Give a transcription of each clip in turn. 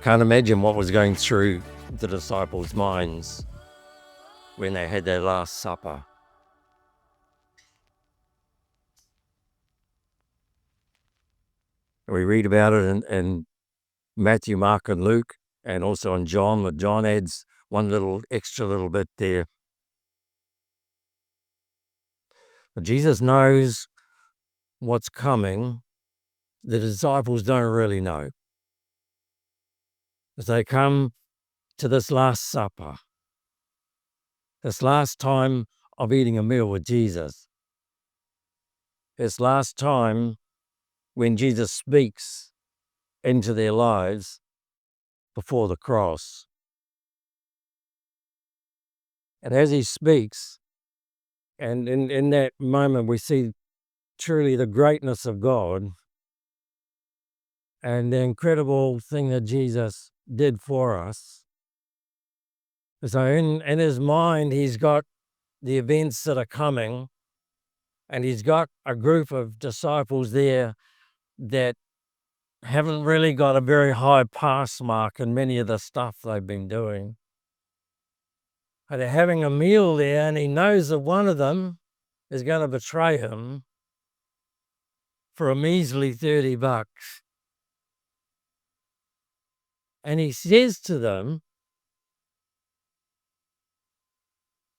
can't imagine what was going through the disciples' minds when they had their Last Supper. We read about it in Matthew, Mark, and Luke, and also in John, but John adds one little extra little bit there. But Jesus knows what's coming. The disciples don't really know. As they come to this Last Supper, this last time of eating a meal with Jesus, this last time when Jesus speaks into their lives before the cross. And as he speaks, and in that moment we see truly the greatness of God and the incredible thing that Jesus did for us. So in his mind, he's got the events that are coming, and he's got a group of disciples there that haven't really got a very high pass mark in many of the stuff they've been doing. And they're having a meal there, and he knows that one of them is going to betray him for a measly $30. And he says to them,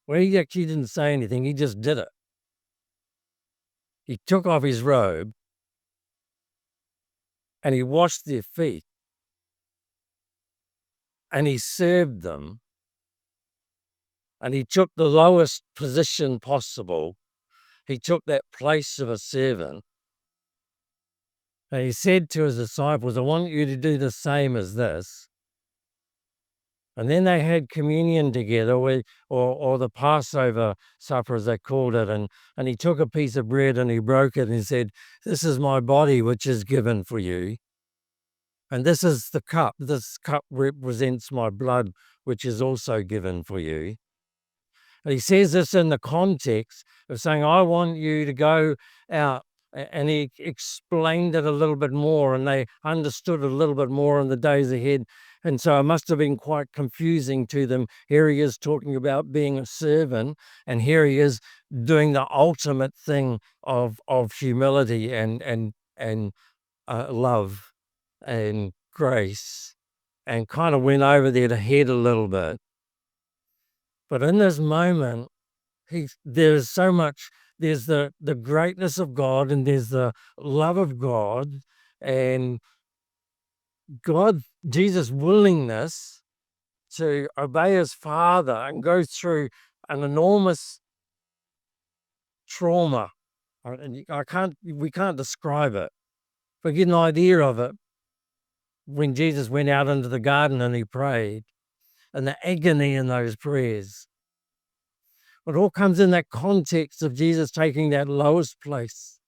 well, he actually didn't say anything, he just did it. He took off his robe and he washed their feet and he served them, and he took the lowest position possible. He took that place of a servant, and he said to his disciples, I want you to do the same as this. And then they had communion together, or the Passover supper, as they called it. And he took a piece of bread and he broke it and he said, this is my body, which is given for you. And this is the cup. This cup represents my blood, which is also given for you. And he says this in the context of saying, I want you to go out. And he explained it a little bit more, and they understood a little bit more in the days ahead. And so it must have been quite confusing to them. Here he is talking about being a servant, and here he is doing the ultimate thing of humility and love and grace, and kind of went over their head a little bit. But in this moment, there's so much. There's the greatness of God, and there's the love of God, and Jesus' willingness to obey his Father and go through an enormous trauma. We can't describe it, but get an idea of it. When Jesus went out into the garden and he prayed, and the agony in those prayers. It all comes in that context of Jesus taking that lowest place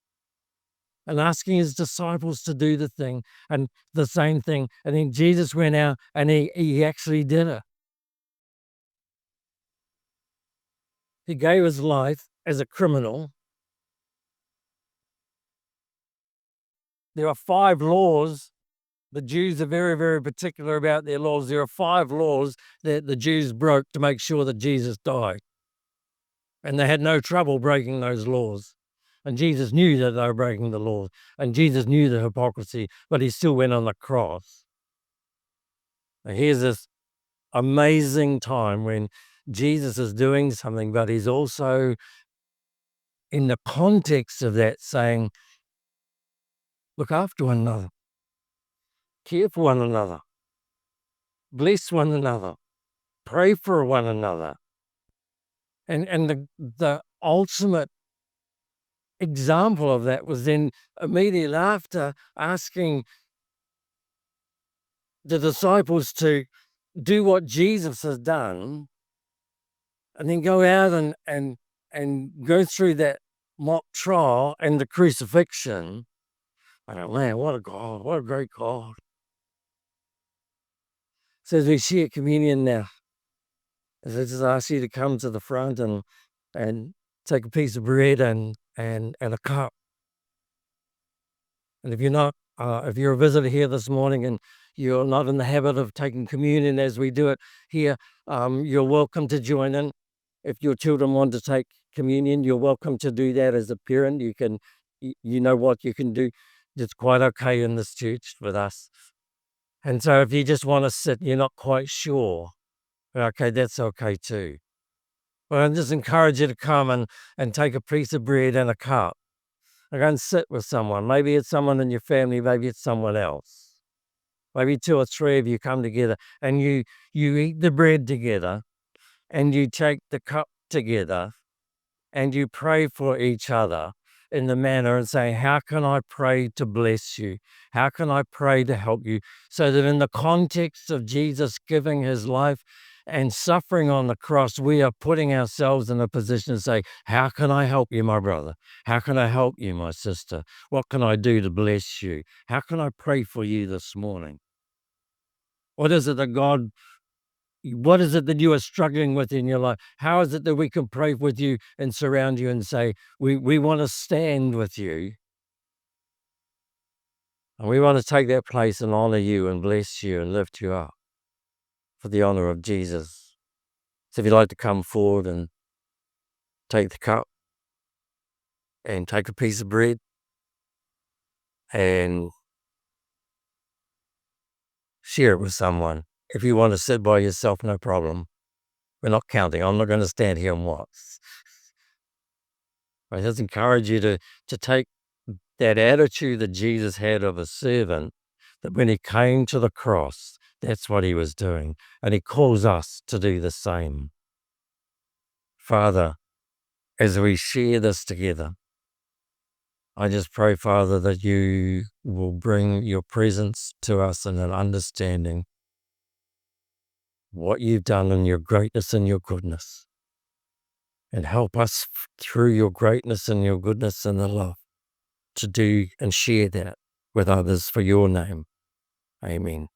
and asking his disciples to do the thing and the same thing. And then Jesus went out and he actually did it. He gave his life as a criminal. There are 5 laws. The Jews are very, very particular about their laws. There are 5 laws that the Jews broke to make sure that Jesus died. And they had no trouble breaking those laws. And Jesus knew that they were breaking the laws. And Jesus knew the hypocrisy, but he still went on the cross. And here's this amazing time when Jesus is doing something, but he's also in the context of that saying, look after one another, care for one another, bless one another, pray for one another. And the ultimate example of that was then immediately after asking the disciples to do what Jesus has done, and then go out and go through that mock trial and the crucifixion. I go, man, what a God, what a great God. So as we share communion now, as I just ask you to come to the front and take a piece of bread and a cup. And if you're not if you're a visitor here this morning and you're not in the habit of taking communion as we do it here, you're welcome to join in. If your children want to take communion, you're welcome to do that as a parent. You know what you can do. It's quite okay in this church with us. And so if you just want to sit, you're not quite sure, okay, that's okay too. But I just encourage you to come and take a piece of bread and a cup and go and sit with someone. Maybe it's someone in your family, maybe it's someone else. Maybe 2 or 3 of you come together and you eat the bread together and you take the cup together and you pray for each other in the manner and say, how can I pray to bless you? How can I pray to help you? So that in the context of Jesus giving his life and suffering on the cross, we are putting ourselves in a position to say, how can I help you, my brother? How can I help you, my sister? What can I do to bless you? How can I pray for you this morning? What is it that you are struggling with in your life? How is it that we can pray with you and surround you and say, we want to stand with you and we want to take that place and honor you and bless you and lift you up for the honor of Jesus. So if you'd like to come forward and take the cup and take a piece of bread and share it with someone. If you want to sit by yourself, no problem. We're not counting. I'm not going to stand here and watch. I just encourage you to take that attitude that Jesus had of a servant, that when he came to the cross, that's what he was doing. And he calls us to do the same. Father, as we share this together, I just pray, Father, that you will bring your presence to us in an understanding what you've done in your greatness and your goodness. And help us through your greatness and your goodness and the love to do and share that with others for your name. Amen.